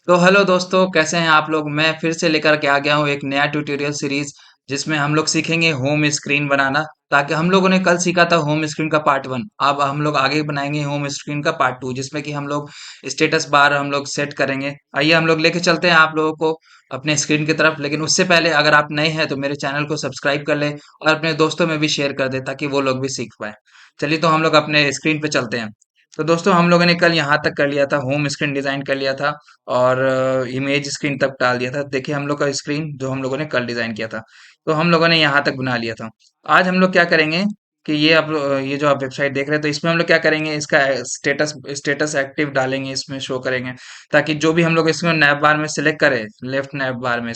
तो हेलो दोस्तों, कैसे हैं आप लोग। मैं फिर से लेकर के आ गया हूँ एक नया ट्यूटोरियल सीरीज जिसमें हम लोग सीखेंगे होम स्क्रीन बनाना। ताकि हम लोगों ने कल सीखा था होम स्क्रीन का पार्ट 1। अब हम लोग आगे बनाएंगे होम स्क्रीन का पार्ट 2, जिसमें कि हम लोग स्टेटस बार हम लोग सेट करेंगे। आइए हम लोग लेके चलते हैं आप लोगों को अपने स्क्रीन की तरफ। लेकिन उससे पहले अगर आप नए हैं तो मेरे चैनल को सब्सक्राइब कर ले और अपने दोस्तों में भी शेयर कर दे ताकि वो लोग भी सीख पाए। चलिए तो हम लोग अपने स्क्रीन पे चलते हैं। तो दोस्तों हम लोगों ने कल यहाँ तक कर लिया था, होम स्क्रीन डिजाइन कर लिया था और इमेज स्क्रीन तक डाल दिया था। देखिए हम लोग का स्क्रीन जो हम लोगों ने कल डिजाइन किया था, तो हम लोगों ने यहाँ तक बना लिया था। आज हम लोग क्या करेंगे कि ये जो आप वेबसाइट देख रहे हैं, तो इसमें हम लोग क्या करेंगे, इसका स्टेटस स्टेटस एक्टिव डालेंगे, इसमें शो करेंगे। ताकि जो भी हम लोग इसमें नैप बार में सिलेक्ट करें, लेफ्ट नैप बार में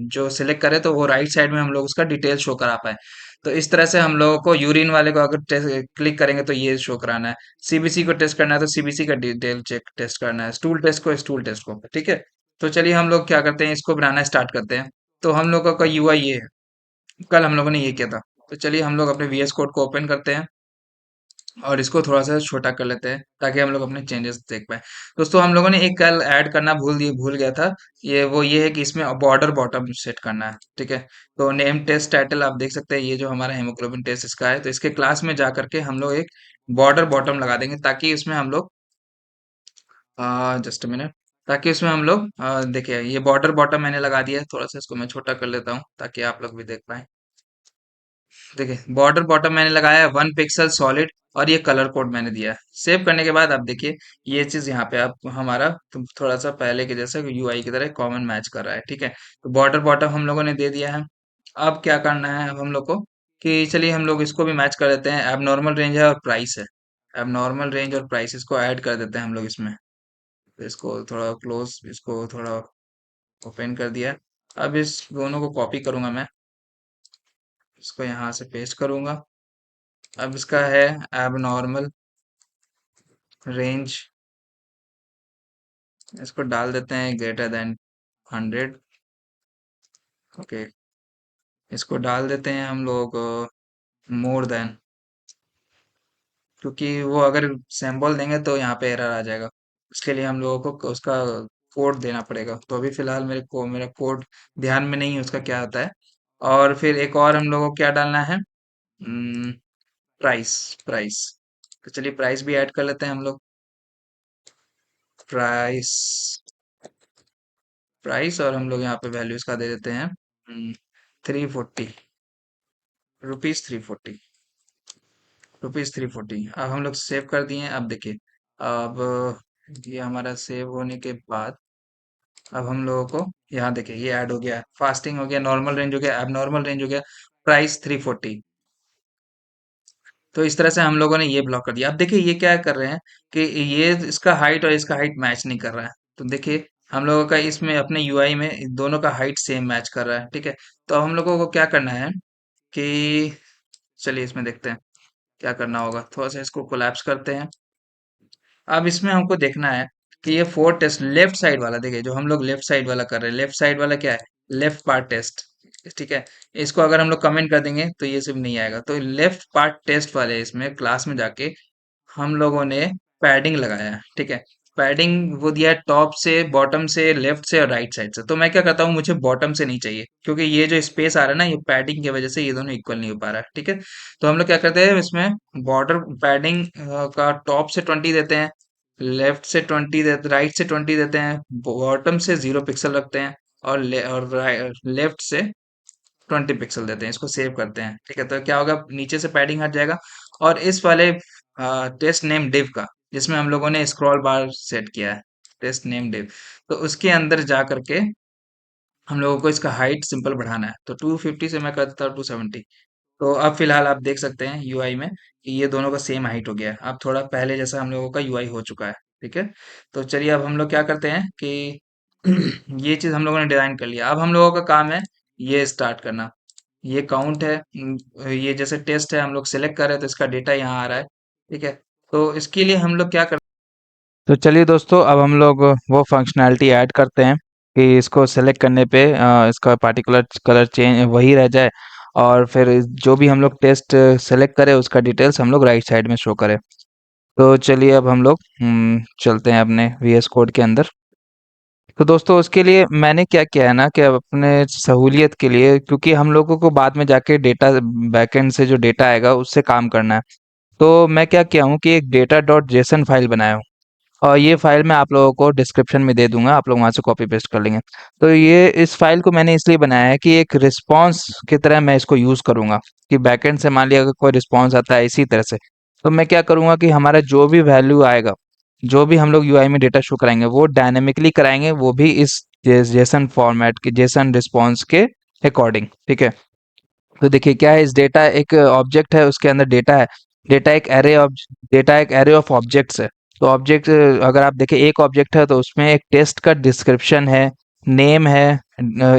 जो सिलेक्ट करें तो वो राइट साइड में हम लोग उसका डिटेल शो करा पाए। तो इस तरह से हम लोगों को यूरिन वाले को अगर क्लिक करेंगे तो ये शो कराना है। सीबीसी को टेस्ट करना है तो सीबीसी का डिटेल चेक टेस्ट करना है, स्टूल टेस्ट को स्टूल टेस्ट को, ठीक है। तो चलिए हम लोग क्या करते हैं, इसको बनाना स्टार्ट करते हैं। तो हम लोगों का यूआई ये है। कल हम लोगों ने ये किया था। तो चलिए हम लोग अपने वीएस कोड को ओपन करते हैं और इसको थोड़ा सा छोटा कर लेते हैं ताकि हम लोग अपने चेंजेस देख पाए। दोस्तों हम लोगों ने एक कल ऐड करना भूल गया था। ये है कि इसमें बॉर्डर बॉटम सेट करना है, ठीक है। तो नेम टेस्ट टाइटल आप देख सकते हैं, ये जो हमारा हेमोग्लोबिन टेस्ट इसका है, तो इसके क्लास में जा करके हम लोग एक बॉर्डर बॉटम लगा देंगे ताकि इसमें हम लोग जस्ट अ मिनट, ताकि उसमें हम लोग देखिए ये बॉर्डर बॉटम मैंने लगा दिया है। थोड़ा सा इसको मैं छोटा कर लेता हूँ ताकि आप लोग भी देख पाए। देखिए बॉर्डर बॉटम मैंने लगाया है 1 पिक्सल सॉलिड और ये कलर कोड मैंने दिया है। सेव करने के बाद आप देखिए ये चीज यहाँ पे आप हमारा थोड़ा सा पहले के जैसे यूआई की तरह कॉमन मैच कर रहा है, ठीक है। तो बॉर्डर बॉटम हम लोगों ने दे दिया है। अब क्या करना है अब हम लोग को कि चलिए हम लोग इसको भी मैच कर देते हैं। अब नॉर्मल रेंज है और प्राइस है। अब नॉर्मल रेंज और प्राइस इसको ऐड कर देते हैं हम लोग इसमें। तो इसको थोड़ा क्लोज, इसको थोड़ा ओपन कर दिया। अब इस दोनों को कॉपी करूंगा मैं, इसको यहाँ से पेस्ट करूंगा। अब इसका है एब नॉर्मल रेंज, इसको डाल देते हैं ग्रेटर देन 100। ओके, इसको डाल देते हैं हम लोग मोर देन, क्योंकि वो अगर सिंबल देंगे तो यहाँ पे एरर आ जाएगा। उसके लिए हम लोगों को उसका कोड देना पड़ेगा। तो अभी फिलहाल मेरा कोड ध्यान में नहीं है उसका क्या होता है। और फिर एक और हम लोगों को क्या डालना है, प्राइस। प्राइस, तो चलिए प्राइस भी ऐड कर लेते हैं हम लोग। प्राइस, प्राइस और हम लोग यहाँ पे वैल्यूज का दे देते हैं 340 रुपीज, 340 रुपीज, 340। अब हम लोग सेव कर दिए हैं। अब देखिए, अब ये हमारा सेव होने के बाद अब हम लोगों को यहाँ देखिए ये ऐड हो गया, फास्टिंग हो गया, नॉर्मल रेंज हो गया, अब नॉर्मल रेंज हो गया, प्राइस 340। तो इस तरह से हम लोगों ने ये ब्लॉक कर दिया। अब देखिए ये क्या कर रहे हैं कि ये इसका हाइट और इसका हाइट मैच नहीं कर रहा है। तो देखिए हम लोगों का इसमें अपने यूआई में इन दोनों का हाइट सेम मैच कर रहा है, ठीक है। तो अब हम लोगों को क्या करना है कि चलिए इसमें देखते हैं क्या करना होगा। थोड़ा सा इसको कोलैप्स करते हैं। अब इसमें हमको देखना है कि ये फोर टेस्ट लेफ्ट साइड वाला, देखिए जो हम लोग लेफ्ट साइड वाला कर रहे हैं, लेफ्ट साइड वाला क्या है, लेफ्ट पार्ट टेस्ट, ठीक है। इसको अगर हम लोग कमेंट कर देंगे तो ये सब नहीं आएगा। तो लेफ्ट पार्ट टेस्ट वाले इसमें क्लास में जाके हम लोगों ने पैडिंग लगाया है, ठीक है। पैडिंग वो दिया है टॉप से, बॉटम से, लेफ्ट से और राइट साइड से। तो मैं क्या करता हूँ, मुझे बॉटम से नहीं चाहिए क्योंकि ये जो स्पेस आ रहा है ना, ये पैडिंग की वजह से ये दोनों इक्वल नहीं हो पा रहा है, ठीक है। तो हम लोग क्या करते हैं, इसमें बॉर्डर पैडिंग का टॉप से 20 देते हैं, लेफ्ट से 20 देते, राइट से 20 देते हैं, बॉटम से 0 पिक्सल रखते हैं और लेफ्ट से 20 पिक्सल देते हैं। इसको सेव करते हैं, ठीक है। तो क्या होगा, नीचे से पैडिंग हट जाएगा। और इस वाले टेस्ट नेम डिव का, जिसमें हम लोगों ने स्क्रॉल बार सेट किया है, टेस्ट नेम डिव, तो उसके अंदर जा करके हम लोगों को इसका हाइट सिंपल बढ़ाना है। तो 250 से मैं कर देता हूँ 270। तो अब फिलहाल आप देख सकते हैं यूआई में कि ये दोनों का सेम हाइट हो गया है। अब थोड़ा पहले जैसा हम लोगों का यूआई हो चुका है, ठीक है। तो चलिए अब हम लोग क्या करते हैं कि ये चीज हम लोगों ने डिजाइन कर लिया। अब हम लोगों का काम है ये स्टार्ट करना। ये काउंट है, ये जैसे टेस्ट है, हम लोग सेलेक्ट कर रहे हैं तो इसका डेटा यहाँ आ रहा है, ठीक है। तो इसके लिए हम लोग क्या कर, तो चलिए दोस्तों अब हम लोग वो फंक्शनैलिटी ऐड करते हैं कि इसको सेलेक्ट करने पे इसका पार्टिकुलर कलर चेंज वही रह जाए और फिर जो भी हम लोग टेस्ट सेलेक्ट करें उसका डिटेल्स हम लोग राइट साइड में शो करें। तो चलिए अब हम लोग चलते हैं अपने वीएस कोड के अंदर। तो दोस्तों उसके लिए मैंने क्या किया है ना कि अब अपने सहूलियत के लिए, क्योंकि हम लोगों को बाद में जाके डेटा बैकएंड से जो डेटा आएगा उससे काम करना है, तो मैं क्या किया हूँ कि एक डेटा डॉट जेसन फाइल बनाया हूँ। और ये फाइल मैं आप लोगों को डिस्क्रिप्शन में दे दूंगा, आप लोग वहां से कॉपी पेस्ट कर लेंगे। तो ये इस फाइल को मैंने इसलिए बनाया है कि एक रिस्पॉन्स की तरह मैं इसको यूज करूंगा, कि बैकएंड से मान लिया अगर कोई रिस्पॉन्स आता है इसी तरह से, तो मैं क्या करूंगा कि हमारा जो भी वैल्यू आएगा, जो भी हम लोग यूआई में डेटा शो कराएंगे वो डायनेमिकली कराएंगे, वो भी इस जेसन फॉर्मेट के, जेसन रिस्पॉन्स के अकॉर्डिंग। ठीक है। तो देखिए क्या है, इस डेटा एक ऑब्जेक्ट है, उसके अंदर डेटा है। डेटा एक एरे ऑफ डेटा एक एरे ऑफ ऑब्जेक्ट्स है। तो ऑब्जेक्ट, अगर आप देखें एक ऑब्जेक्ट है तो उसमें एक टेस्ट का डिस्क्रिप्शन है, नेम है,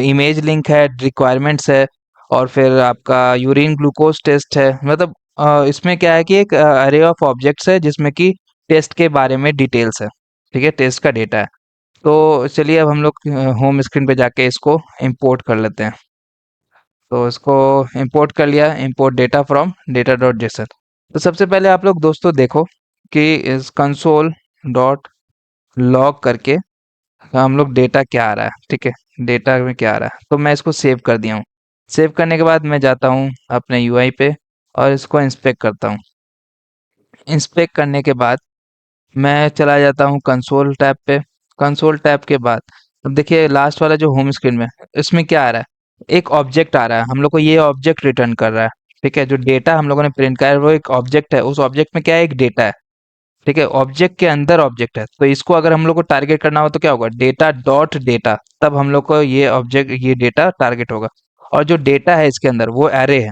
इमेज लिंक है, रिक्वायरमेंट्स है, और फिर आपका यूरिन ग्लूकोज टेस्ट है। मतलब इसमें क्या है कि एक एरे ऑफ ऑब्जेक्ट्स है जिसमें कि टेस्ट के बारे में डिटेल्स है। ठीक है, टेस्ट का डेटा है। तो चलिए अब हम लोग होम स्क्रीन पे जाके इसको इंपोर्ट कर लेते हैं। तो इसको इंपोर्ट कर लिया, import data from data dot JSON. तो सबसे पहले आप लोग दोस्तों देखो कि इस कंसोल डॉट लॉग करके हम लोग डेटा क्या आ रहा है। ठीक है, डेटा में क्या आ रहा है, तो मैं इसको सेव कर दिया हूँ। सेव करने के बाद मैं जाता हूँ अपने यूआई पे और इसको इंस्पेक्ट करता हूँ। इंस्पेक्ट करने के बाद मैं चला जाता हूँ कंसोल टैब पे। कंसोल टैब के बाद अब देखिए लास्ट वाला जो होम स्क्रीन में, इसमें क्या आ रहा है, एक ऑब्जेक्ट आ रहा है, हम लोग को ये ऑब्जेक्ट रिटर्न कर रहा है। ठीक है, जो डेटा हम लोगों ने प्रिंट किया है वो एक ऑब्जेक्ट है, उस ऑब्जेक्ट में क्या है, एक डेटा है। ठीक है, ऑब्जेक्ट के अंदर ऑब्जेक्ट है, तो इसको अगर हम लोग को टारगेट करना हो तो क्या होगा, डेटा डॉट डेटा, तब हम लोग को ये ऑब्जेक्ट, ये डेटा टारगेट होगा। और जो डेटा है इसके अंदर वो एरे है,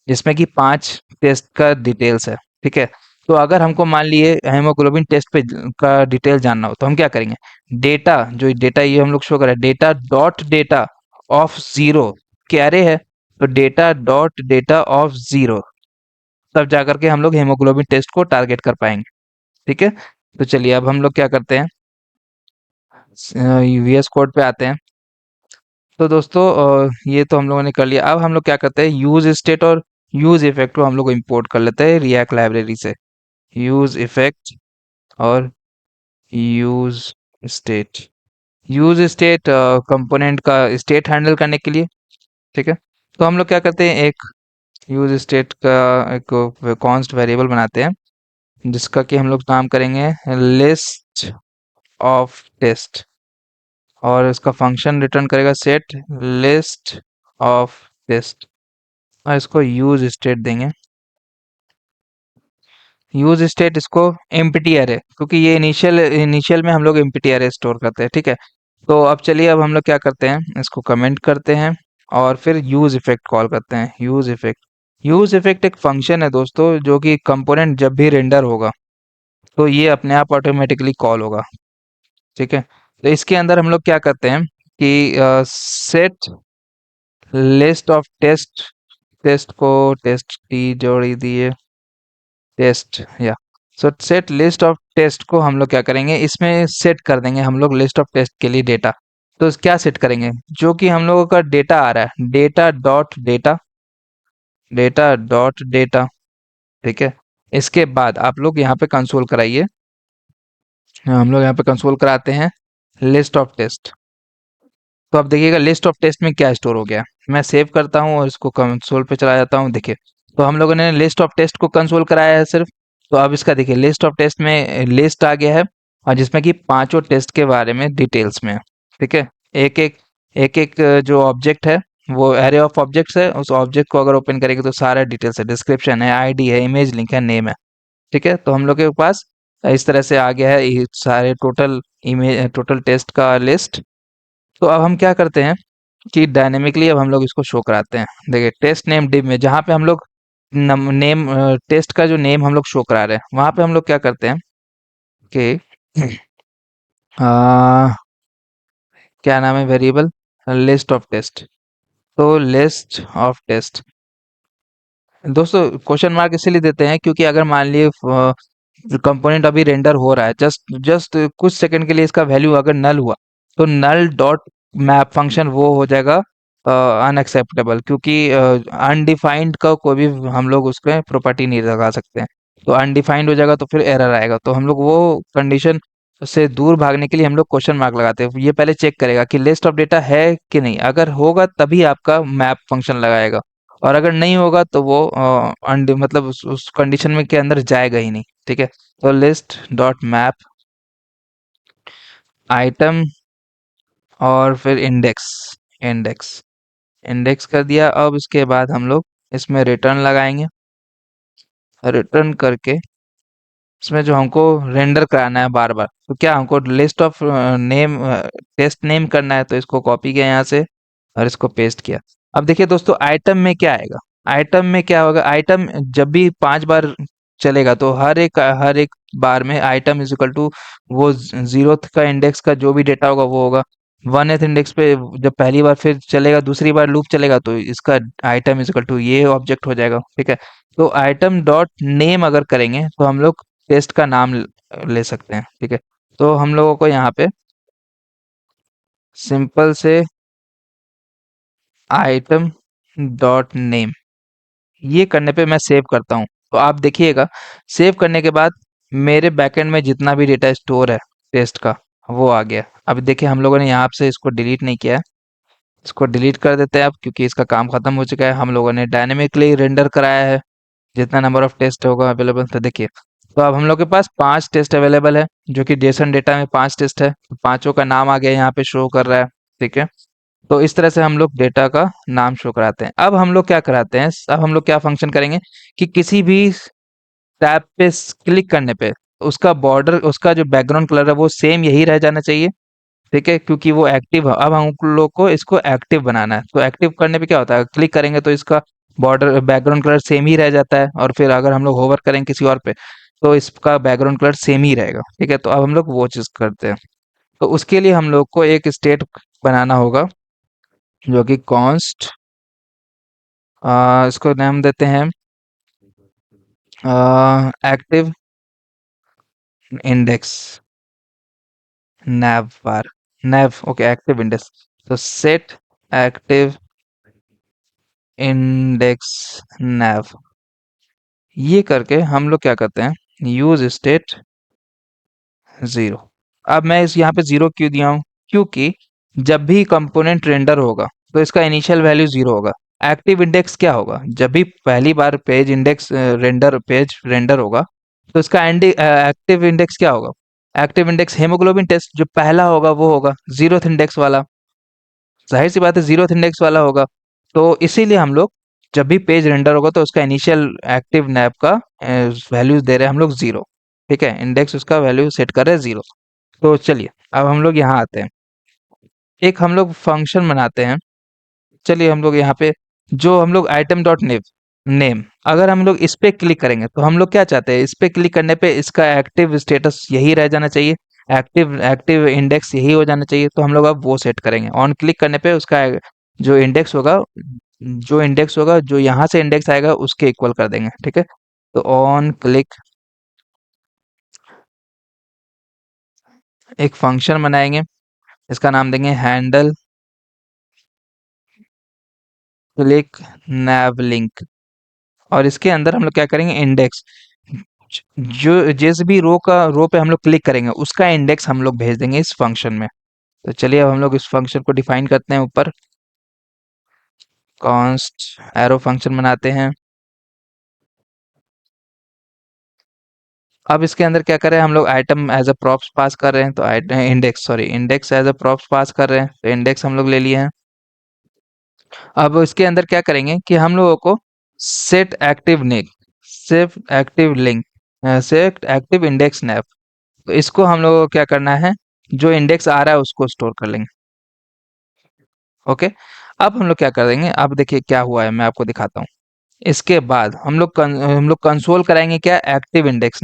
जिसमें कि 5 टेस्ट का डिटेल्स है। ठीक है, तो अगर हमको मान लिए हेमोग्लोबिन टेस्ट पे का डिटेल जानना हो तो हम क्या करेंगे, डेटा, जो डेटा ये हम लोग शो कर रहे हैं, data dot data of zero, क्या एरे है, तो data dot data of zero, तब जाकर के हम लोग हेमोग्लोबिन टेस्ट को टारगेट कर पाएंगे। ठीक है, तो चलिए अब हम लोग क्या करते हैं, यूवीएस कोड पे आते हैं। तो दोस्तों ये तो हम लोगों ने कर लिया। अब हम लोग क्या करते हैं, यूज स्टेट और यूज इफेक्ट को हम लोग इंपोर्ट कर लेते हैं रिएक्ट लाइब्रेरी से। यूज इफेक्ट और use state. Use state component का स्टेट हैंडल करने के लिए। ठीक है, तो हम लोग क्या करते हैं, एक यूज स्टेट का एक कॉन्स्ट वेरिएबल बनाते हैं, जिसका कि हम लोग नाम करेंगे लिस्ट ऑफ टेस्ट, और इसका फंक्शन रिटर्न करेगा सेट लिस्ट ऑफ टेस्ट, और इसको यूज स्टेट देंगे। यूज स्टेट इसको एम्प्टी अरे, क्योंकि ये इनिशियल इनिशियल में हम लोग एम्प्टी अरे स्टोर करते हैं। ठीक है, तो अब चलिए अब हम लोग क्या करते हैं, इसको कमेंट करते हैं और फिर यूज इफेक्ट कॉल करते हैं। यूज इफेक्ट एक फंक्शन है दोस्तों, जो कि कंपोनेंट जब भी रेंडर होगा तो ये अपने आप ऑटोमेटिकली कॉल होगा। ठीक है, तो इसके अंदर हम लोग क्या करते हैं कि set list of test, test को टेस्ट टी जोड़ी दिए, टेस्ट या, so set list of test को हम लोग क्या करेंगे, इसमें सेट कर देंगे हम लोग लिस्ट ऑफ टेस्ट के लिए डेटा। तो क्या सेट करेंगे, जो कि हम लोगों का डेटा आ रहा है, data dot data, data dot data. ठीक है, इसके बाद आप लोग यहाँ पे कंसोल कराइए। हम लोग यहाँ पे कंसोल कराते हैं लिस्ट ऑफ टेस्ट। तो अब देखिएगा लिस्ट ऑफ टेस्ट में क्या स्टोर हो गया। मैं सेव करता हूँ और इसको कंसोल पे चला जाता हूँ। देखिए, तो हम लोगों ने लिस्ट ऑफ टेस्ट को कंसोल कराया है सिर्फ। तो अब इसका देखिए लिस्ट ऑफ टेस्ट में लिस्ट आ गया है, और जिसमें कि पांचों टेस्ट के बारे में डिटेल्स में है। ठीक है, एक एक एक एक जो ऑब्जेक्ट है वो एरे ऑफ ऑब्जेक्ट्स है, उस ऑब्जेक्ट को अगर ओपन करेंगे तो सारा डिटेल्स है, डिस्क्रिप्शन है, आईडी है, इमेज लिंक है, नेम है। ठीक है, तो हम लोग के पास इस तरह से आ गया है ये सारे टोटल इमेज, टोटल टेस्ट का लिस्ट। तो अब हम क्या करते हैं कि डायनेमिकली अब हम लोग इसको शो कराते हैं। देखिए टेस्ट नेम डिव में जहाँ पे हम लोग नेम, टेस्ट का जो नेम हम लोग शो करा रहे हैं, वहां पे हम लोग क्या करते हैं कि आ, क्या नाम है वेरिएबल, लिस्ट ऑफ टेस्ट। तो लिस्ट ऑफ टेस्ट दोस्तों क्वेश्चन मार्क इसलिए देते हैं क्योंकि अगर मान लिए कंपोनेंट अभी रेंडर हो रहा है, जस्ट जस्ट कुछ सेकंड के लिए इसका वैल्यू अगर नल हुआ, तो नल डॉट मैप फंक्शन वो हो जाएगा अनएक्सेप्टेबल, क्योंकि अनडिफाइंड का कोई भी हम लोग उसमें प्रॉपर्टी नहीं लगा सकते हैं। तो अनडिफाइंड हो जाएगा तो फिर एरर आएगा, तो हम लोग वो कंडीशन उससे दूर भागने के लिए हम लोग क्वेश्चन मार्क लगाते हैं। ये पहले चेक करेगा कि लिस्ट ऑफ डेटा है कि नहीं। अगर होगा तभी आपका मैप फंक्शन लगाएगा, और अगर नहीं होगा तो वो मतलब उस कंडीशन में के अंदर जाएगा ही नहीं। ठीक है, तो लिस्ट डॉट मैप आइटम और फिर इंडेक्स, इंडेक्स इंडेक्स कर दिया। अब इसके बाद हम लोग इसमें रिटर्न लगाएंगे। रिटर्न करके इसमें जो हमको रेंडर कराना है बार बार, तो क्या हमको list of name, test name करना है, तो इसको कॉपी किया यहाँ से और इसको पेस्ट किया। अब देखिए दोस्तों, आइटम में क्या आएगा। आइटम में क्या होगा, आइटम जब भी 5 बार चलेगा तो हर एक बार में आइटम इज इक्वल टू वो जीरोथ का इंडेक्स का जो भी डेटा होगा वो होगा। 1th इंडेक्स पे जब पहली बार फिर चलेगा, दूसरी बार लूप चलेगा, तो इसका आइटम इज इक्वल टू ये ऑब्जेक्ट हो जाएगा। ठीक है, तो आइटम डॉट नेम अगर करेंगे तो हम लोग टेस्ट का नाम ले सकते हैं। ठीक है, तो हम लोगों को यहाँ पे सिंपल से आइटम डॉट नेम ये करने पे मैं सेव करता हूँ। तो आप देखिएगा, सेव करने के बाद मेरे बैकएंड में जितना भी डेटा स्टोर है टेस्ट का, वो आ गया। अब देखिए, हम लोगों ने यहाँ से इसको डिलीट नहीं किया है। इसको डिलीट कर देते हैं अब, क्योंकि इसका काम खत्म हो चुका है। हम लोगों ने डायनेमिकली रेंडर कराया है जितना नंबर ऑफ टेस्ट होगा अवेलेबल। तो देखिए, तो अब हम लोग के पास 5 टेस्ट अवेलेबल है, जो कि जेसन डेटा में 5 टेस्ट है। तो पांचों का नाम आ गया यहाँ पे शो कर रहा है। ठीक है, तो इस तरह से हम लोग डेटा का नाम शो कराते हैं। अब हम लोग क्या कराते हैं, अब हम लोग क्या फंक्शन करेंगे कि किसी भी टैब पे क्लिक करने पे उसका बॉर्डर, उसका जो बैकग्राउंड कलर है वो सेम यही रह जाना चाहिए। ठीक है, क्योंकि वो एक्टिव है। अब हम लोग को इसको एक्टिव बनाना है। तो एक्टिव करने पे क्या होता है, क्लिक करेंगे तो इसका बॉर्डर बैकग्राउंड कलर सेम ही रह जाता है, और फिर अगर हम लोग होवर करेंगे किसी और पे तो इसका बैकग्राउंड कलर सेम ही रहेगा। ठीक है, तो अब हम लोग वो चीज करते हैं। तो उसके लिए हम लोग को एक स्टेट बनाना होगा, जो कि कॉन्स्ट, इसको नाम देते हैं एक्टिव इंडेक्स नैव बार, नैव, ओके, एक्टिव इंडेक्स। तो सेट एक्टिव इंडेक्स नैव, ये करके हम लोग क्या करते हैं, यूज स्टेट 0। अब मैं इस यहाँ पे 0 क्यों दिया हूँ, क्योंकि जब भी कंपोनेंट रेंडर होगा तो इसका इनिशियल वैल्यू 0 होगा। एक्टिव इंडेक्स क्या होगा, जब भी पहली बार page index render page render होगा तो इसका एक्टिव इंडेक्स क्या होगा। एक्टिव इंडेक्स हेमोग्लोबिन टेस्ट जो पहला होगा वो होगा, जीरोथ इंडेक्स वाला। जाहिर सी बात है, जीरोथ इंडेक्स वाला होगा। तो इसीलिए हम लोग जब भी पेज रेंडर होगा तो उसका इनिशियल एक्टिव नैप का वैल्यू दे रहे हैं हम लोग 0। ठीक है, इंडेक्स उसका वैल्यू सेट कर रहे हैं 0। तो चलिए, अब हम लोग यहाँ आते हैं, एक हम लोग फंक्शन बनाते हैं। चलिए, हम लोग यहाँ पे जो हम लोग आइटम डॉट नेम नेम, अगर हम लोग इस पे क्लिक करेंगे तो हम लोग क्या चाहते हैं, इस पे क्लिक करने पे इसका एक्टिव स्टेटस यही रह जाना चाहिए, एक्टिव एक्टिव इंडेक्स यही हो जाना चाहिए। तो हम लोग अब वो सेट करेंगे। ऑन क्लिक करने पे उसका जो इंडेक्स होगा, जो यहाँ से इंडेक्स आएगा उसके इक्वल कर देंगे। ठीक है, तो ऑन क्लिक एक फंक्शन बनाएंगे, इसका नाम देंगे हैंडल क्लिक नैव लिंक। और इसके अंदर हम लोग क्या करेंगे, इंडेक्स, जो जिस भी रो पे हम लोग क्लिक करेंगे उसका इंडेक्स हम लोग भेज देंगे इस फंक्शन में। तो चलिए, अब हम लोग इस फंक्शन को डिफाइन करते हैं ऊपर, कॉन्स्ट एरो फंक्शन बनाते हैं। अब इसके अंदर क्या कर रहे हैं, हम लोग item as a props pass कर रहे हैं, तो index, sorry, index as a props pass कर रहे हैं, तो इंडेक्स हम लोग ले लिए हैं। अब इसके अंदर क्या करेंगे कि हम लोगों को set active link, set active link, set active index nap, तो इसको हम लोगों को क्या करना है, जो इंडेक्स आ रहा है उसको स्टोर कर लेंगे। ओके, अब हम लोग क्या कर देंगे, अब देखिए क्या हुआ है, मैं आपको दिखाता हूँ। इसके बाद हम लोग कंसोल कराएंगे क्या, एक्टिव इंडेक्स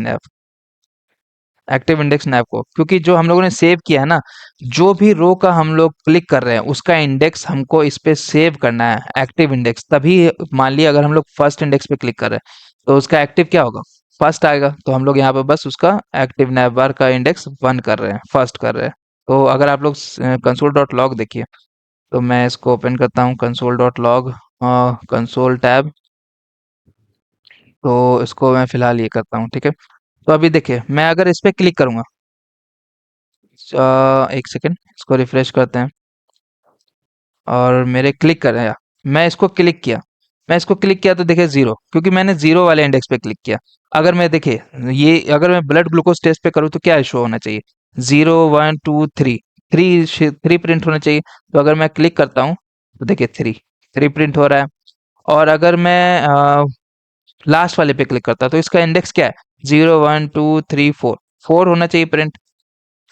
नैप को, क्योंकि जो हम लोगों ने सेव किया है ना, जो भी रो का हम लोग क्लिक कर रहे हैं उसका इंडेक्स हमको इस पे सेव करना है, एक्टिव इंडेक्स। तभी मान लिया अगर हम लोग फर्स्ट इंडेक्स पे क्लिक कर रहे हैं तो उसका एक्टिव क्या होगा, फर्स्ट आएगा। तो हम लोग यहाँ पे बस उसका एक्टिव नैप बार का इंडेक्स 1 कर रहे हैं, फर्स्ट कर रहे हैं। तो अगर आप लोग कंसोल डॉट लॉग देखिए, तो मैं इसको ओपन करता हूँ, console dot log, console tab, तो इसको मैं फिलहाल ये करता हूँ। ठीक है, तो अभी देखिए, मैं अगर इस पे क्लिक करूंगा एक सेकेंड, इसको रिफ्रेश करते हैं। और मेरे क्लिक कर रहा, मैं इसको क्लिक किया, मैं इसको क्लिक किया तो देखिए जीरो, क्योंकि मैंने जीरो वाले इंडेक्स पे क्लिक किया। अगर मैं देखिए, ये अगर मैं ब्लड ग्लूकोज टेस्ट पे करूँ तो क्या शो होना चाहिए? Zero, one, two, three, three three print होना चाहिए। तो अगर मैं क्लिक करता हूँ तो देखिए थ्री, थ्री प्रिंट हो रहा है। और अगर मैं लास्ट वाले पे क्लिक करता हूँ तो इसका इंडेक्स क्या है? Zero, one, two, three, four, four होना चाहिए प्रिंट,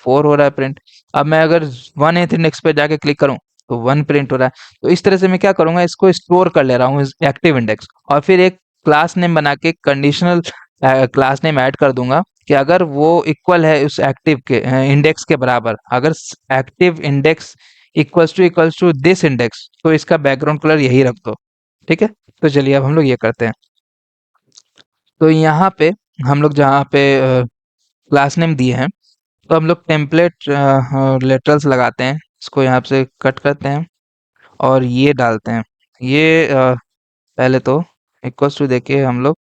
फोर हो रहा है प्रिंट। अब मैं अगर वन एथ इंडेक्स पे जाके क्लिक करूं तो वन प्रिंट हो रहा है। तो इस तरह से मैं क्या करूंगा, इसको स्टोर कर ले रहा हूँ एक्टिव इंडेक्स, और फिर एक क्लास नेम बना के कंडीशनल क्लास नेम ऐड कर दूंगा कि अगर वो इक्वल है उस एक्टिव के इंडेक्स के बराबर, अगर active index equals to this index, तो इसका बैकग्राउंड कलर यही रख दो। ठीक है, तो चलिए अब हम लोग ये करते हैं। तो यहाँ पे हम लोग जहाँ पे क्लास नेम दिए हैं, तो हम लोग टेम्पलेट लेटरल्स लगाते हैं, इसको यहाँ से कट करते हैं और ये डालते हैं। ये पहले तो इक्वल्स टू देके हम लोग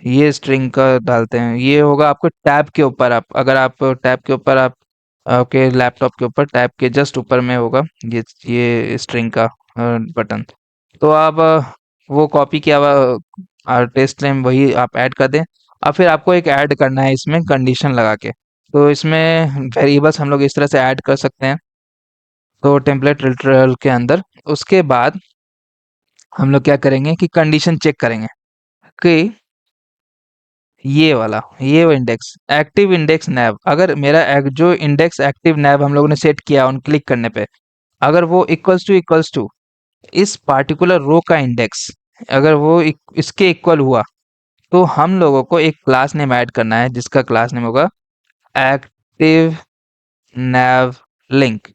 ये स्ट्रिंग का डालते हैं। ये होगा आपको टैब के ऊपर, आप अगर आप टैब के ऊपर, आप आपके लैपटॉप के ऊपर टैब के जस्ट ऊपर में होगा ये स्ट्रिंग का बटन। तो आप वो कॉपी किया हुआ टेस्ट नेम वही आप ऐड कर दें। और फिर आपको एक ऐड करना है इसमें कंडीशन लगा के। तो इसमें वेरिएबल्स हम लोग इस तरह से ऐड कर सकते हैं, तो टेम्पलेट लिटरल के अंदर। उसके बाद हम लोग क्या करेंगे कि कंडीशन चेक करेंगे कि ये वो इंडेक्स एक्टिव इंडेक्स नैव, अगर मेरा जो इंडेक्स एक्टिव नैव हम लोगों ने सेट किया ऑन क्लिक करने पे, अगर वो इक्वल्स टू इस पार्टिकुलर रो का इंडेक्स, अगर वो इसके इक्वल हुआ, तो हम लोगों को एक क्लास नेम ऐड करना है जिसका क्लास नेम होगा एक्टिव नैव लिंक,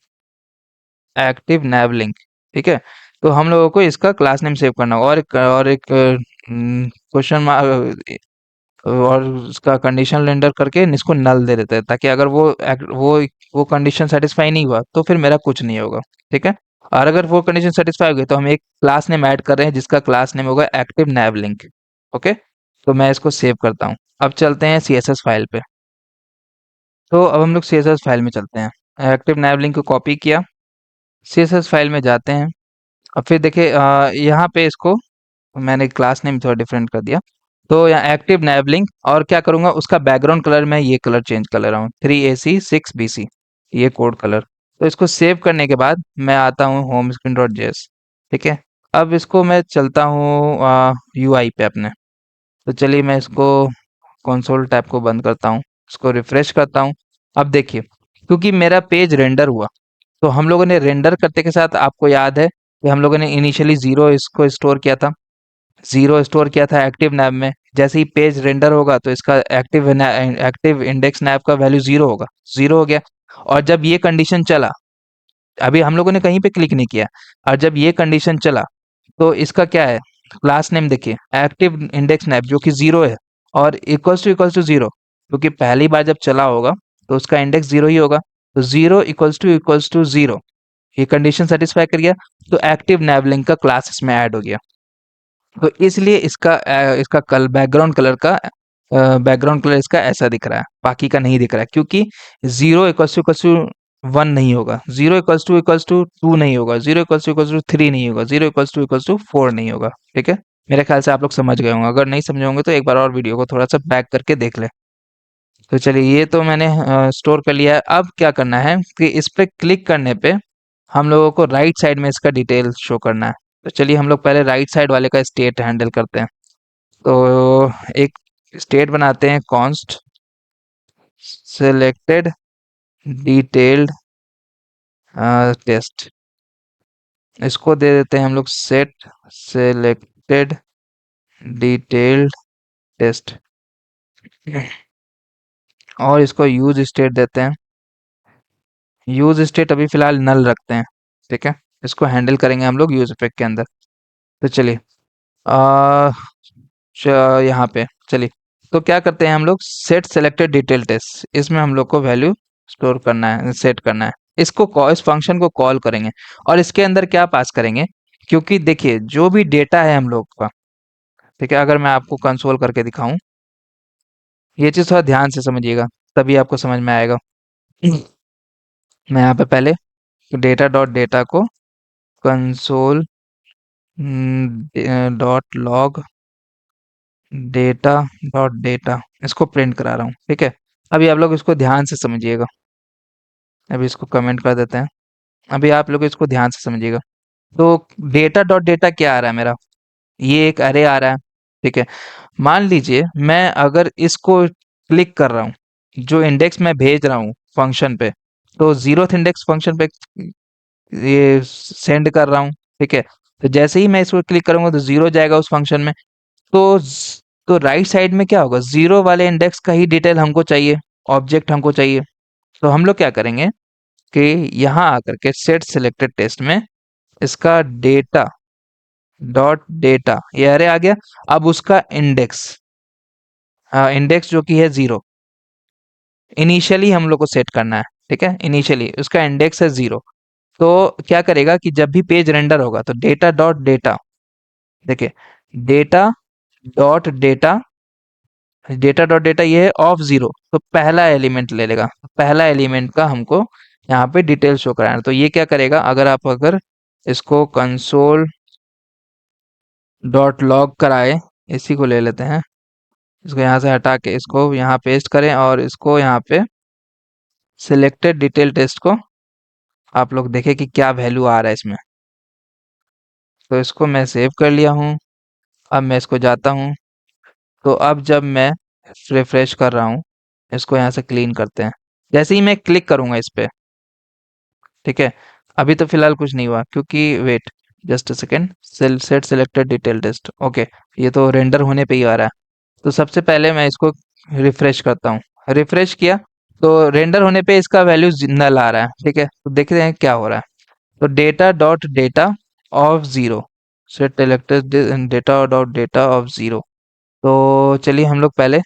एक्टिव नैव लिंक। ठीक है, तो हम लोगों को इसका क्लास नेम सेव करना होगा, और एक क्वेश्चन मार्क और उसका कंडीशन रेंडर करके इसको नल दे देते हैं, ताकि अगर वो कंडीशन सेटिस्फाई नहीं हुआ तो फिर मेरा कुछ नहीं होगा। ठीक है, और अगर वो कंडीशन सेटिस्फाई हो गई तो हम एक क्लास नेम ऐड कर रहे हैं जिसका क्लास नेम होगा एक्टिव नैव लिंक। ओके, तो मैं इसको सेव करता हूँ। अब चलते हैं सीएसएस फाइल पे। तो अब हम लोग सीएसएस फाइल में चलते हैं, एक्टिव नैव लिंक को कॉपी किया, सीएसएस फाइल में जाते हैं। अब फिर देखिए यहाँ पे इसको मैंने क्लास नेम थोड़ा डिफरेंट कर दिया। तो यहाँ एक्टिव नैव लिंक, और क्या करूंगा, उसका बैकग्राउंड कलर मैं ये कलर चेंज कर ले रहा हूँ, 3AC6BC, ये कोड कलर। तो इसको सेव करने के बाद मैं आता हूँ होम स्क्रीन डॉट जेएस। ठीक है, अब इसको मैं चलता हूँ यूआई पे अपने। तो चलिए मैं इसको कंसोल टैब को बंद करता हूँ, इसको रिफ्रेश करता हूँ। अब देखिए, क्योंकि मेरा पेज रेंडर हुआ, तो हम लोगों ने रेंडर करते के साथ, आपको याद है कि हम लोगों ने इनिशियली जीरो इसको स्टोर किया था, जीरो स्टोर किया था एक्टिव नैब में। जैसे ही पेज रेंडर होगा तो इसका एक्टिव इंडेक्स नैब का वैल्यू जीरो होगा, जीरो हो गया। और जब ये कंडीशन चला, अभी हम लोगों ने कहीं पे क्लिक नहीं किया, और जब ये कंडीशन चला तो इसका क्या है, क्लास नेम देखिए एक्टिव इंडेक्स नैब जो कि जीरो है, और इक्वल्स टू जीरो, क्योंकि पहली बार जब चला होगा तो उसका इंडेक्स जीरो ही होगा। तो जीरो इक्वल्स टू जीरो, ये कंडीशन सेटिस्फाई कर गया, तो एक्टिव नैव लिंक का क्लास इसमें ऐड हो गया। तो इसलिए इसका कल बैकग्राउंड कलर इसका ऐसा दिख रहा है, बाकी का नहीं दिख रहा है, क्योंकि जीरो इक्वल्स टू वन नहीं होगा, जीरो इक्वल्स टू टू नहीं होगा, जीरो इक्वल्स टू थ्री नहीं होगा, जीरो इक्वल्स टू फोर नहीं होगा। ठीक है, मेरे ख्याल से आप लोग समझ गए होंगे, अगर नहीं समझे होंगे तो एक बार और वीडियो को थोड़ा सा बैक करके देख ले। तो चलिए, ये तो मैंने स्टोर कर लिया है। अब क्या करना है कि इस पे क्लिक करने पे हम लोगों को राइट साइड में इसका डिटेल शो करना है। तो चलिए हम लोग पहले राइट साइड वाले का स्टेट हैंडल करते हैं। तो एक स्टेट बनाते हैं, कॉन्स्ट सेलेक्टेड डिटेल्ड टेस्ट, इसको दे देते हैं हम लोग सेट सेलेक्टेड डिटेल्ड टेस्ट, और इसको यूज स्टेट देते हैं। यूज स्टेट अभी फिलहाल नल रखते हैं। ठीक है, इसको हैंडल करेंगे हम लोग यूज इफेक्ट के अंदर। तो चलिए आ यहाँ पे चलिए, तो क्या करते हैं हम लोग, सेट सेलेक्टेड डिटेल टेस्ट, इसमें हम लोग को वैल्यू स्टोर करना है, सेट करना है। इस फंक्शन को कॉल करेंगे, और इसके अंदर क्या पास करेंगे, क्योंकि देखिए जो भी डेटा है हम लोग का, ठीक है, अगर मैं आपको कंसोल करके दिखाऊं, ये चीज थोड़ा ध्यान से समझिएगा, तभी आपको समझ में आएगा। मैं यहाँ पे पहले डेटा डॉट डेटा को console dot log data dot data इसको प्रिंट करा रहा हूँ, ठीक है। अभी आप लोग इसको ध्यान से समझिएगा। अभी इसको कमेंट कर देते हैं। अभी आप लोग इसको ध्यान से समझिएगा। तो डेटा डॉट डेटा क्या आ रहा है मेरा? ये एक अरे आ रहा है, ठीक है। मान लीजिए मैं अगर इसको क्लिक कर रहा हूँ, जो इंडेक्स मैं भेज रहा हूँ फंक्शन पे, तो जीरोथ इंडेक्स फंक्शन पे ये सेंड कर रहा हूँ, ठीक है। तो जैसे ही मैं इसको क्लिक करूंगा तो जीरो जाएगा उस फंक्शन में। तो तो राइट साइड में क्या होगा? जीरो वाले इंडेक्स का ही डिटेल हमको चाहिए, ऑब्जेक्ट हमको चाहिए। तो हम लोग क्या करेंगे कि यहाँ आकर के सेट सिलेक्टेड टेस्ट में इसका डेटा डॉट डेटा ये अरे आ गया। अब उसका इंडेक्स, इंडेक्स जो कि है जीरो, इनिशियली हम लोग को सेट करना है, ठीक है। इनिशियली उसका इंडेक्स है जीरो। तो क्या करेगा कि जब भी पेज रेंडर होगा तो डेटा डॉट डेटा, देखिए, data dot data, data dot data ये है ऑफ जीरो, तो पहला एलिमेंट ले लेगा। पहला एलिमेंट का हमको यहाँ पे डिटेल शो कराना है। तो ये क्या करेगा, अगर इसको कंसोल डॉट लॉग कराए, इसी को ले लेते हैं, इसको यहाँ से हटा के इसको यहाँ पेस्ट करें और इसको यहाँ पे सिलेक्टेड डिटेल टेस्ट को आप लोग देखें कि क्या वैल्यू आ रहा है इसमें। तो इसको मैं सेव कर लिया हूँ। अब मैं इसको जाता हूँ। तो अब जब मैं रिफ्रेश कर रहा हूँ, इसको यहाँ से क्लीन करते हैं। जैसे ही मैं क्लिक करूंगा इस पे, ठीक है, अभी तो फिलहाल कुछ नहीं हुआ क्योंकि wait just a second, set selected detail test, okay, ये तो रेंडर होने पे ही आ रहा है। तो सबसे पहले मैं इसको रिफ्रेश करता हूँ। रिफ्रेश किया तो रेंडर होने पे इसका वैल्यू नल आ रहा है, ठीक है। तो देखते हैं क्या हो रहा है। तो data dot data of zero, set selected data dot data of zero. तो चलिए हम लोग पहले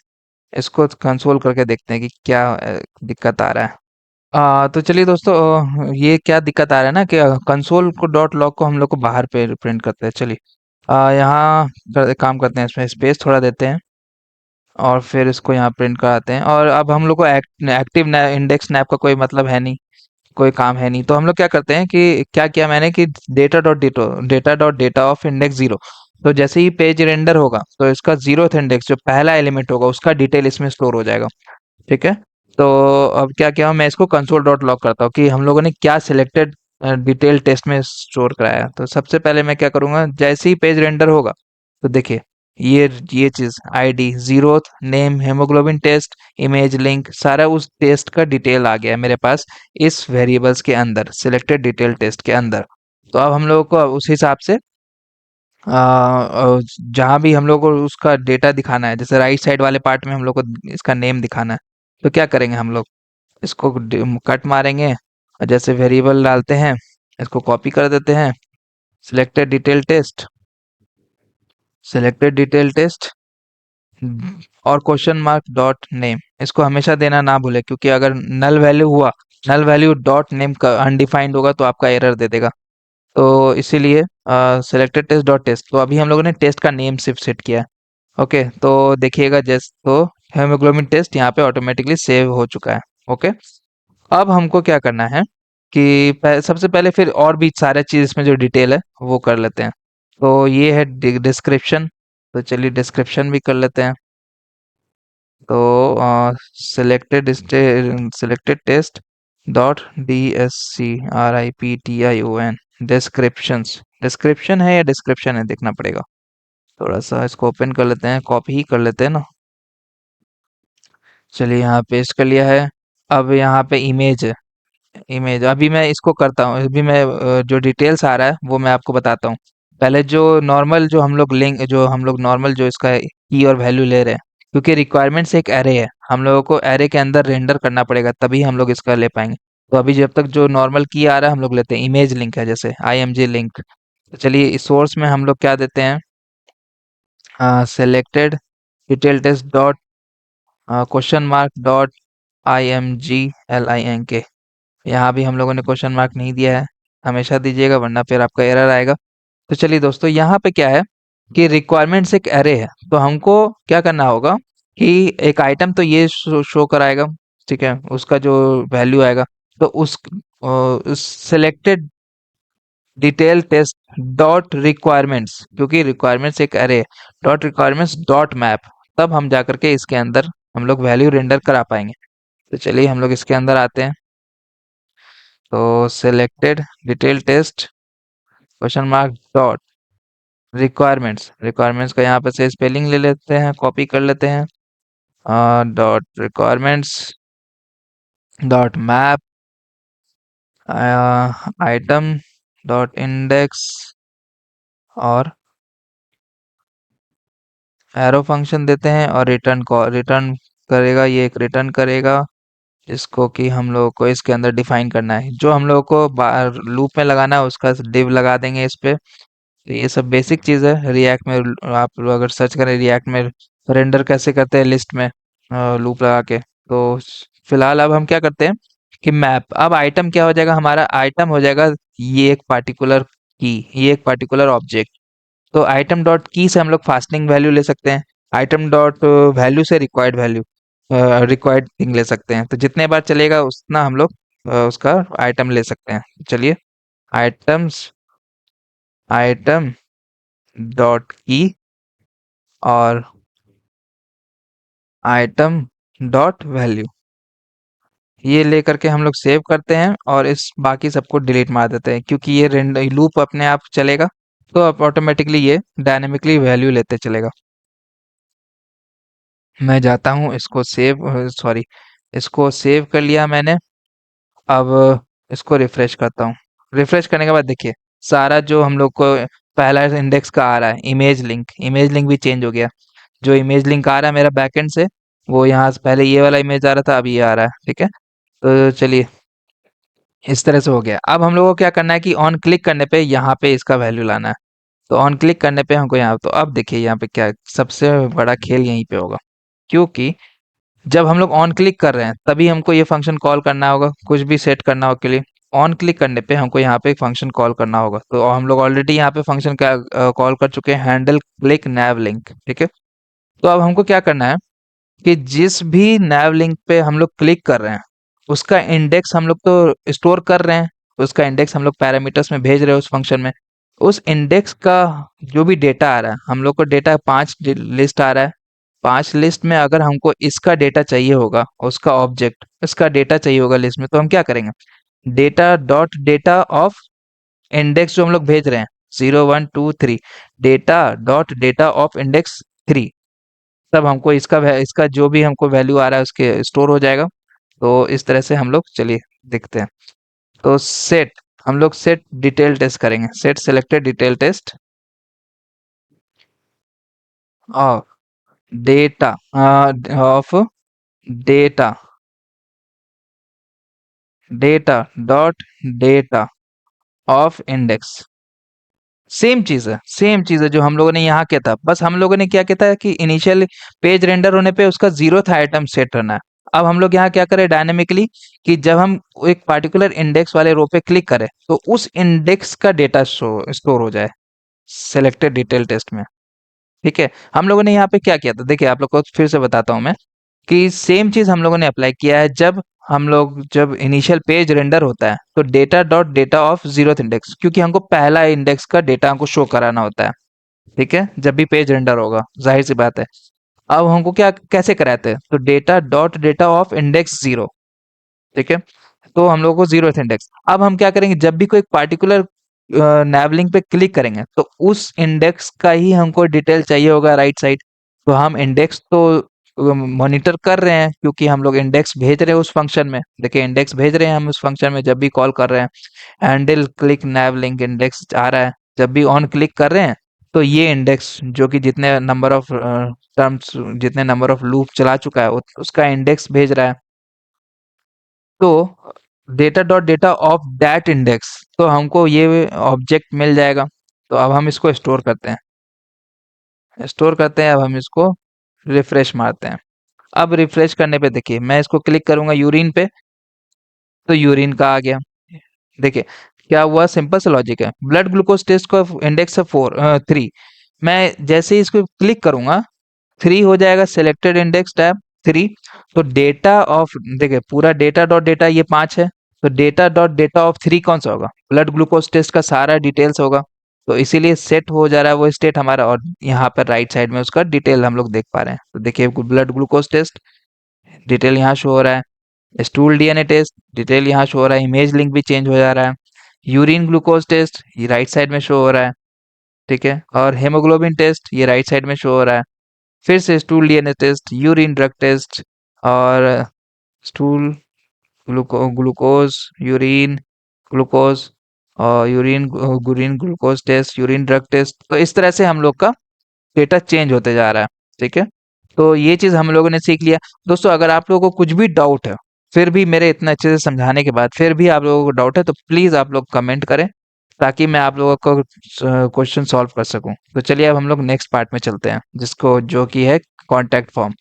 इसको कंसोल करके देखते हैं कि क्या दिक्कत आ रहा है। तो चलिए दोस्तों, ये क्या दिक्कत आ रहा है ना कि कंसोल को डॉट लॉग को हम लोग को बाहर पे प्रिंट करते हैं। चलिए यहाँ काम करते हैं, इसमें स्पेस थोड़ा देते हैं और फिर इसको यहाँ प्रिंट कराते हैं। और अब हम लोग को एक्टिव इंडेक्स नैप का कोई मतलब है नहीं, कोई काम है नहीं। तो हम लोग क्या करते हैं कि क्या किया मैंने कि data dot data of index zero. तो जैसे ही पेज रेंडर होगा तो इसका जीरोथ इंडेक्स जो पहला एलिमेंट होगा उसका डिटेल इसमें स्टोर हो जाएगा, ठीक है। तो अब क्या किया मैं इसको कंसोल डॉट लॉग करता हूँ कि हम लोगों ने क्या सिलेक्टेड डिटेल टेस्ट में स्टोर कराया। तो सबसे पहले मैं क्या करूंगा, जैसे ही पेज रेंडर होगा तो देखिए ये चीज ID zeroth name haemoglobin test image link सारा उस टेस्ट का डिटेल आ गया है मेरे पास इस वेरिएबल्स के अंदर सिलेक्टेड डिटेल टेस्ट के अंदर। तो अब हम लोगों को उस हिसाब से जहाँ भी हम लोग को उसका डेटा दिखाना है, जैसे राइट साइड वाले पार्ट में हम लोग को इसका नेम दिखाना है, तो क्या करेंगे हम लोग, इसको कट मारेंगे और जैसे वेरिएबल डालते हैं इसको कॉपी कर देते हैं। Selected detail test, selected detail test और क्वेश्चन मार्क डॉट नेम, इसको हमेशा देना ना भूले क्योंकि अगर नल वैल्यू हुआ, नल वैल्यू डॉट नेम का अनडिफाइंड होगा तो आपका एरर दे देगा। तो इसीलिए सिलेक्टेड टेस्ट डॉट टेस्ट, तो अभी हम लोगों ने टेस्ट का नेम सिर्फ सेट किया है। ओके, तो देखिएगा जैसे तो हेमोग्लोबिन टेस्ट यहाँ पे ऑटोमेटिकली सेव हो चुका है। ओके, अब हमको क्या करना है कि सबसे पहले फिर और भी सारे चीज इसमें जो डिटेल है वो कर लेते हैं। तो ये है डिस्क्रिप्शन, तो चलिए डिस्क्रिप्शन भी कर लेते हैं। तो selected selected test dot DSCRIPTION descriptions, description है या डिस्क्रिप्शन है देखना पड़ेगा। थोड़ा सा इसको ओपन कर लेते हैं, कॉपी ही कर लेते हैं ना। चलिए यहाँ पेस्ट कर लिया है। अब यहाँ पे इमेज है, इमेज अभी मैं इसको करता हूँ। अभी मैं जो डिटेल्स आ रहा है वो मैं आपको बताता हूँ। पहले जो नॉर्मल जो हम लोग लिंक जो हम लोग नॉर्मल जो इसका की और वैल्यू ले रहे हैं, क्योंकि रिक्वायरमेंट्स एक एरे है, हम लोगों को एरे के अंदर रेंडर करना पड़ेगा तभी हम लोग इसका ले पाएंगे। तो अभी जब तक जो नॉर्मल की आ रहा है हम लोग लेते हैं इमेज लिंक है, जैसे IMG लिंक। तो चलिए इस सोर्स में हम लोग क्या देते हैं, selected detail test dot question mark dot IMG LINK। यहाँ भी हम लोगों ने क्वेश्चन मार्क नहीं दिया है, हमेशा दीजिएगा वरना फिर आपका एरर आएगा। तो चलिए दोस्तों यहाँ पे क्या है कि रिक्वायरमेंट्स एक एरे है, तो हमको क्या करना होगा कि एक आइटम तो ये शो कराएगा, ठीक है, उसका जो वैल्यू आएगा। तो उस selected detail test dot requirements, क्योंकि रिक्वायरमेंट्स एक array, dot requirements dot map, तब हम जा करके इसके अंदर हम लोग वैल्यू रेंडर करा पाएंगे। तो चलिए हम लोग इसके अंदर आते हैं। तो selected detail test question mark dot requirements, requirements का यहाँ पे से स्पेलिंग ले लेते हैं, कॉपी कर लेते हैं। Dot requirements dot map item dot index, और एरो फंक्शन देते हैं, और रिटर्न को रिटर्न करेगा, ये एक रिटर्न करेगा जिसको कि हम लोगों को इसके अंदर डिफाइन करना है, जो हम लोगों को बाहर लूप में लगाना है उसका डिव लगा देंगे इस पे। तो ये सब बेसिक चीज़ है रिएक्ट में। आप लोग अगर सर्च करें रिएक्ट में रेंडर कैसे करते हैं लिस्ट में लूप लगा के, तो फिलहाल अब हम क्या करते हैं कि मैप, अब आइटम क्या हो जाएगा, हमारा आइटम हो जाएगा ये एक पार्टिकुलर की, ये एक पार्टिकुलर ऑब्जेक्ट। तो आइटम डॉट की से हम लोग फास्टनिंग वैल्यू ले सकते हैं, आइटम डॉट वैल्यू से रिक्वायर्ड वैल्यू, रिक्वायर्ड थिंग ले सकते हैं। तो जितने बार चलेगा उतना हम लोग उसका आइटम ले सकते हैं। चलिए आइटम्स, आइटम डॉट की और आइटम डॉट वैल्यू, ये लेकर के हम लोग सेव करते हैं और इस बाकी सबको डिलीट मार देते हैं, क्योंकि ये लूप अपने आप चलेगा तो अब ऑटोमेटिकली ये डायनेमिकली वैल्यू लेते चलेगा। मैं जाता हूँ इसको सेव, सॉरी, इसको सेव कर लिया मैंने। अब इसको रिफ्रेश करता हूँ। रिफ्रेश करने के बाद देखिए सारा जो हम लोग को पहला इंडेक्स का आ रहा है इमेज लिंक, इमेज लिंक भी चेंज हो गया। जो इमेज लिंक आ रहा है मेरा बैकएंड से, वो यहाँ से पहले ये वाला इमेज आ रहा था, अभी ये आ रहा है। ठीक है, तो चलिए इस तरह से हो गया। अब हम लोगों को क्या करना है कि ऑन क्लिक करने पे यहाँ पे इसका वैल्यू लाना है। तो ऑन क्लिक करने पे हमको यहाँ, तो अब देखिए यहाँ पे क्या सबसे बड़ा खेल यहीं पे होगा, क्योंकि जब हम लोग ऑन क्लिक कर रहे हैं तभी हमको ये फंक्शन कॉल करना होगा, कुछ भी सेट करना हो के लिए। ऑन क्लिक करने पे हमको यहाँ पे एक फंक्शन कॉल करना होगा, तो हम लोग ऑलरेडी यहाँ पे फंक्शन क्या कॉल कर चुके हैं, हैंडल क्लिक नैव लिंक। ठीक है, तो अब हमको क्या करना है कि जिस भी नैव लिंक पे हम लोग क्लिक कर रहे हैं उसका इंडेक्स हम लोग तो स्टोर कर रहे हैं, उसका इंडेक्स हम लोग पैरामीटर्स में भेज रहे हैं उस फंक्शन में। उस इंडेक्स का जो भी डेटा आ रहा है, हम लोग को डेटा 5 लिस्ट आ रहा है, 5 लिस्ट में अगर हमको इसका डेटा चाहिए होगा, उसका ऑब्जेक्ट इसका डेटा चाहिए होगा लिस्ट में, तो हम क्या करेंगे, data dot data of index जो हम लोग भेज रहे हैं 0 1 2 3, data dot data of index 3, तब हमको इसका जो भी हमको वैल्यू आ रहा है उसके स्टोर हो जाएगा। तो इस तरह से हम लोग चलिए देखते हैं। तो सेट, हम लोग सेट डिटेल टेस्ट करेंगे, set selected detail test of data of data, data dot data of index. Same चीज है, सेम चीज है जो हम लोगों ने यहाँ किया था, बस हम लोगों ने क्या किया था कि इनिशियल पेज रेंडर होने पे उसका 0th आइटम सेट करना है। अब हम लोग यहाँ क्या करें डायनेमिकली, कि जब हम एक पार्टिकुलर इंडेक्स वाले रो पे क्लिक करें तो उस इंडेक्स का डेटा स्टोर हो जाए सिलेक्टेड डिटेल टेस्ट में। ठीक है, हम लोगों ने यहाँ पे क्या किया था, देखिए आप लोग को फिर से बताता हूँ मैं, कि सेम चीज हम लोगों ने अप्लाई किया है। जब इनिशियल पेज रेंडर होता है तो data dot data of 0th index, क्योंकि हमको पहला इंडेक्स का डेटा हमको शो कराना होता है। ठीक है, जब भी पेज रेंडर होगा, जाहिर सी बात है। अब हमको क्या कैसे कराते हैं, तो data dot data of index 0। ठीक है, तो हम लोग को 0th इंडेक्स। अब हम क्या करेंगे, जब भी कोई पार्टिकुलर नैवलिंक पे क्लिक करेंगे तो उस इंडेक्स का ही हमको डिटेल चाहिए होगा राइट साइड। तो हम इंडेक्स तो मॉनिटर कर रहे हैं, क्योंकि हम लोग इंडेक्स भेज रहे हैं उस फंक्शन में। देखिए इंडेक्स भेज रहे हैं हम उस फंक्शन में, जब भी कॉल कर रहे हैं हैंडल क्लिक नैव लिंक इंडेक्स आ रहा है। जब भी ऑन क्लिक कर रहे हैं तो ये इंडेक्स जो कि जितने नंबर ऑफ टर्म्स, जितने नंबर ऑफ लूप चला चुका है उसका इंडेक्स भेज रहा है। तो data dot data of that index, तो हमको ये ऑब्जेक्ट मिल जाएगा। तो अब हम इसको स्टोर करते हैं, स्टोर करते हैं। अब हम इसको रिफ्रेश मारते हैं। अब रिफ्रेश करने पे देखिए मैं इसको क्लिक करूंगा यूरिन पे, तो यूरिन का आ गया। देखिए क्या हुआ, सिंपल सा लॉजिक है। ब्लड ग्लूकोज टेस्ट का इंडेक्स है 3, मैं जैसे ही इसको क्लिक करूंगा 3 हो जाएगा, सिलेक्टेड इंडेक्स टैब 3। तो डेटा ऑफ, देखिए पूरा डेटा डॉट डेटा ये 5 है, तो data dot data of three कौन सा होगा? ब्लड ग्लूकोज टेस्ट का सारा डिटेल्स होगा। तो इसीलिए सेट हो जा रहा है वो स्टेट हमारा, और यहाँ पर राइट साइड में उसका डिटेल हम लोग देख पा रहे हैं। तो देखिए ब्लड ग्लूकोज टेस्ट डिटेल यहाँ शो हो रहा है, स्टूल डीएनए टेस्ट डिटेल यहाँ शो हो रहा है, इमेज लिंक भी चेंज हो जा रहा है, यूरिन ग्लूकोज टेस्ट ये राइट साइड में शो हो रहा है, ठीक है, और हेमोग्लोबिन टेस्ट ये राइट साइड में शो हो रहा है। फिर से stool DNA test, urine drug test, और स्टूल ग्लूकोज, यूरिन ग्लूकोज, और urine glucose test, urine drug test. तो इस तरह से हम लोग का डेटा चेंज होते जा रहा है, ठीक है। तो ये चीज हम लोगों ने सीख लिया। दोस्तों अगर आप लोगों को कुछ भी डाउट है, फिर भी मेरे इतना अच्छे से समझाने के बाद फिर भी आप लोगों को डाउट है, तो प्लीज आप लोग कमेंट करें, ताकि मैं आप लोगों को क्वेश्चन सॉल्व कर सकूं। तो चलिए अब हम लोग नेक्स्ट पार्ट में चलते हैं, जिसको जो कि है कॉन्टैक्ट फॉर्म।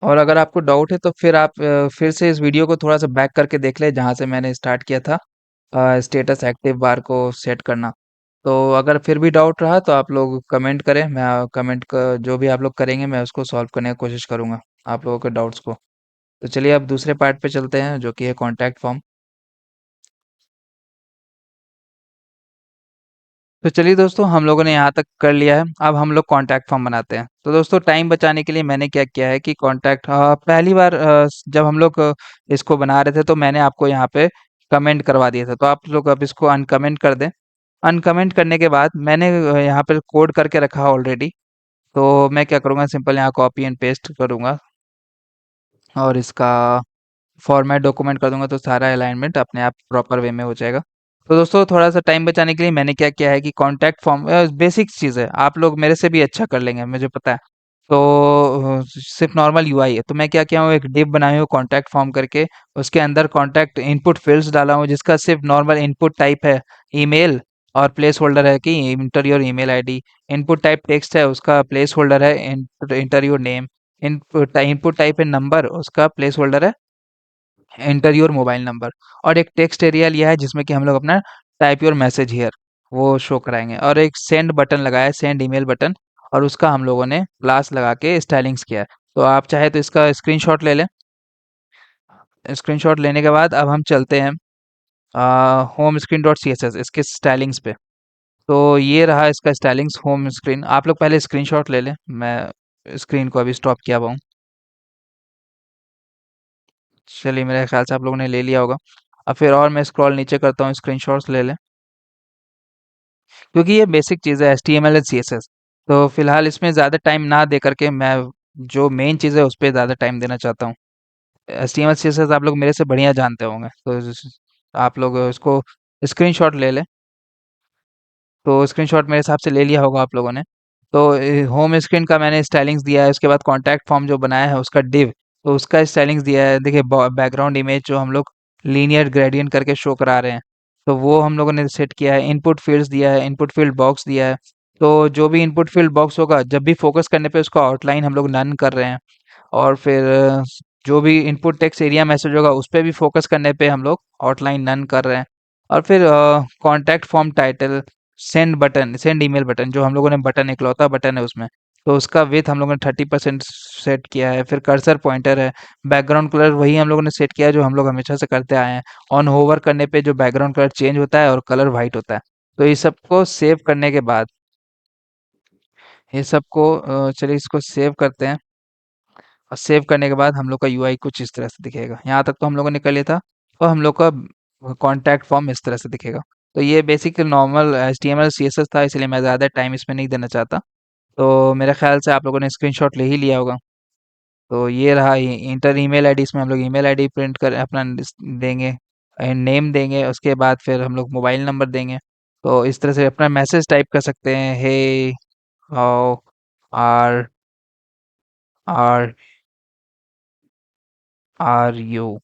और अगर आपको डाउट है तो फिर आप फिर से इस वीडियो को थोड़ा सा बैक करके देख ले, जहाँ से मैंने स्टार्ट किया था स्टेटस एक्टिव बार को सेट करना। तो अगर फिर भी डाउट रहा तो आप लोग कमेंट करें, मैं कमेंट का जो भी आप लोग करेंगे मैं उसको सॉल्व करने की कोशिश करूंगा, आप लोगों के डाउट्स को। तो चलिए अब दूसरे पार्ट पे चलते हैं, जो कि है कॉन्टैक्ट फॉर्म। तो चलिए दोस्तों, हम लोगों ने यहाँ तक कर लिया है, अब हम लोग कॉन्टैक्ट फॉर्म बनाते हैं। तो दोस्तों टाइम बचाने के लिए मैंने क्या किया है कि कॉन्टैक्ट पहली बार जब हम लोग इसको बना रहे थे तो मैंने आपको यहाँ पे कमेंट करवा दिया था, तो आप लोग अब इसको अनकमेंट कर दें। अनकमेंट करने के बाद मैंने यहाँ पे कोड करके रखा ऑलरेडी। तो मैं क्या करूँगा, सिंपल यहाँ कॉपी एंड पेस्ट करूँगा और इसका फॉर्मेट डॉक्यूमेंट कर दूंगा, तो सारा अलाइनमेंट अपने आप प्रॉपर वे में हो जाएगा। तो दोस्तों थोड़ा सा टाइम बचाने के लिए मैंने क्या किया है कि कॉन्टैक्ट फॉर्म बेसिक चीज़ है, आप लोग मेरे से भी अच्छा कर लेंगे मुझे पता है। तो सिर्फ नॉर्मल यूआई है, तो मैं क्या किया हूँ, एक डिव बनाई हूँ कॉन्टैक्ट फॉर्म करके। उसके अंदर कॉन्टैक्ट इनपुट फील्ड्स डाला हूँ, जिसका सिर्फ नॉर्मल इनपुट टाइप है ईमेल, और प्लेस होल्डर है कि inter your email ID. Input type text है, उसका प्लेस होल्डर है inter your name. Input type है नंबर, उसका प्लेस होल्डर है एंटर योर मोबाइल नंबर। और एक टेक्स्ट एरिया लिया है जिसमें कि हम लोग अपना टाइप योर मैसेज हियर वो शो कराएंगे, और एक सेंड बटन लगाया है, सेंड ईमेल बटन, और उसका हम लोगों ने क्लास लगा के स्टाइलिंग्स किया है। तो आप चाहे तो इसका स्क्रीनशॉट ले लें। स्क्रीनशॉट लेने के बाद अब हम चलते हैं home screen dot C S S इसके स्टाइलिंग्स पे। तो ये रहा इसका स्टाइलिंग्स होम स्क्रीन। आप लोग पहले स्क्रीनशॉट ले लें, मैं स्क्रीन को अभी स्टॉप किया हुआ हूँ। चलिए मेरे ख्याल से आप लोगों ने ले लिया होगा। अब फिर और मैं स्क्रॉल नीचे करता हूँ, स्क्रीनशॉट्स ले लें, क्योंकि ये बेसिक चीज़ है HTML एंड CSS। तो फिलहाल इसमें ज़्यादा टाइम ना दे करके मैं जो मेन चीज़ है उस पे ज़्यादा टाइम देना चाहता हूँ। HTML CSS आप लोग मेरे से बढ़िया जानते होंगे, तो आप लोग इसको स्क्रीनशॉट ले लें। तो स्क्रीनशॉट मेरे हिसाब से ले लिया होगा आप लोगों ने। तो होम स्क्रीन का मैंने स्टाइलिंग्स दिया है, उसके बाद कॉन्टैक्ट फॉर्म जो बनाया है उसका डिव, तो उसका स्टाइलिंग्स दिया है। देखिए बैकग्राउंड इमेज जो हम लोग लीनियर ग्रेडियंट करके शो करा रहे हैं, तो वो हम लोगों ने सेट किया है। इनपुट फील्ड्स दिया है, इनपुट फील्ड बॉक्स दिया है। तो जो भी इनपुट फील्ड बॉक्स होगा, जब भी फोकस करने पे उसका आउटलाइन हम लोग नन कर रहे हैं। और फिर जो भी इनपुट टेक्स्ट एरिया मैसेज होगा उस पे भी फोकस करने पे हम लोग आउटलाइन नन कर रहे हैं। और फिर contact form title, send button, send email button, जो हम लोगों ने बटन इकलौता बटन है उसमें, तो उसका विथ हम लोगों ने 30% सेट किया है। फिर कर्सर पॉइंटर है, बैकग्राउंड कलर वही हम लोगों ने सेट किया है जो हम लोग हमेशा से करते आए हैं। ऑन होवर करने पे जो बैकग्राउंड कलर चेंज होता है और कलर वाइट होता है। तो ये सबको सेव करने के बाद, ये सबको चलिए इसको सेव करते हैं। और सेव करने के बाद हम लोग का यूआई कुछ इस तरह से दिखेगा। यहाँ तक तो हम लोगों ने कर लिया था, और हम लोग का कॉन्टैक्ट फॉर्म इस तरह से दिखेगा। तो ये बेसिक नॉर्मल HTML CSS था, इसलिए मैं ज़्यादा टाइम इसमें नहीं देना चाहता। तो मेरे ख्याल से आप लोगों ने स्क्रीनशॉट ले ही लिया होगा। तो ये रहा इंटर ईमेल आईडी, इसमें हम लोग ईमेल आईडी प्रिंट कर अपना देंगे, नेम देंगे, उसके बाद फिर हम लोग मोबाइल नंबर देंगे। तो इस तरह से अपना मैसेज टाइप कर सकते हैं, hey how are are are you,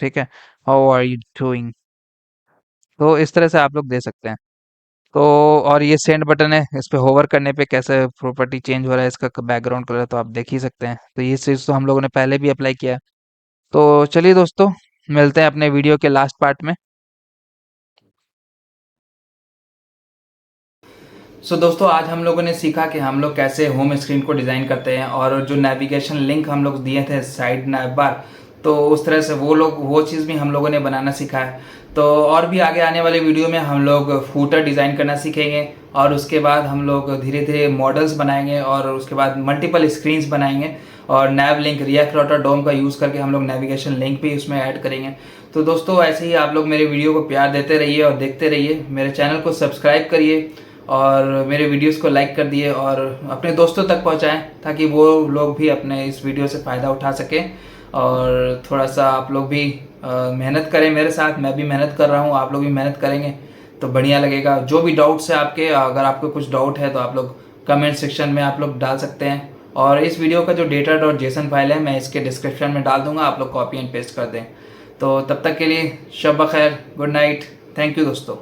ठीक है, हाउ आर यू डूइंग। तो इस तरह से आप लोग दे सकते हैं। तो और ये सेंड बटन है, इस पे होवर करने पे कैसे प्रॉपर्टी चेंज हो रहा है इसका बैकग्राउंड कलर, तो आप देख ही सकते हैं। तो ये चीज़ तो हम लोगों ने पहले भी अप्लाई किया है। तो चलिए दोस्तों, मिलते हैं अपने वीडियो के लास्ट पार्ट में। सो दोस्तों आज हम लोगों ने सीखा कि हम लोग कैसे होम स्क्रीन को डिज़ाइन करते हैं, और जो नेविगेशन लिंक हम लोग दिए थे साइड नैव बार, तो उस तरह से वो चीज़ भी हम लोगों ने बनाना सीखा है। तो और भी आगे आने वाले वीडियो में हम लोग फूटर डिज़ाइन करना सीखेंगे, और उसके बाद हम लोग धीरे धीरे मॉडल्स बनाएंगे, और उसके बाद मल्टीपल स्क्रीन्स बनाएंगे, और नैव लिंक रिएक्ट राउटर डोम का यूज़ करके हम लोग नेविगेशन लिंक भी उसमें ऐड करेंगे। तो दोस्तों ऐसे ही आप लोग मेरे वीडियो को प्यार देते रहिए और देखते रहिए। मेरे चैनल को सब्सक्राइब करिए और मेरे वीडियोस को लाइक कर दिए और अपने दोस्तों तक पहुंचाएं, ताकि वो लोग भी अपने इस वीडियो से फ़ायदा उठा सकें। और थोड़ा सा आप लोग भी मेहनत करें मेरे साथ, मैं भी मेहनत कर रहा हूँ, आप लोग भी मेहनत करेंगे तो बढ़िया लगेगा। जो भी डाउट्स है आपके, अगर आपको कुछ डाउट है तो आप लोग कमेंट सेक्शन में आप लोग डाल सकते हैं, और इस वीडियो का जो data.json फाइल है मैं इसके डिस्क्रिप्शन में डाल दूंगा, आप लोग कॉपी एंड पेस्ट कर दें। तो तब तक के लिए शब बखैर, गुड नाइट, थैंक यू दोस्तों।